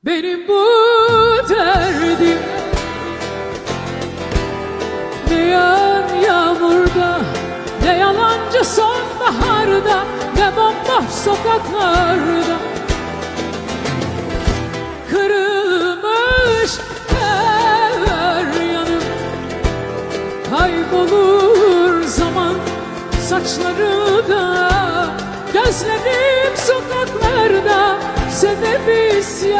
Benim bu derdim ne yağan yağmurda, ne yalancı sonbaharda, ne bomboş sokaklarda. Kırılmış her yanım, kaybolur zaman saçlarında. Gözlerim sokaklarda, sebebi isyan.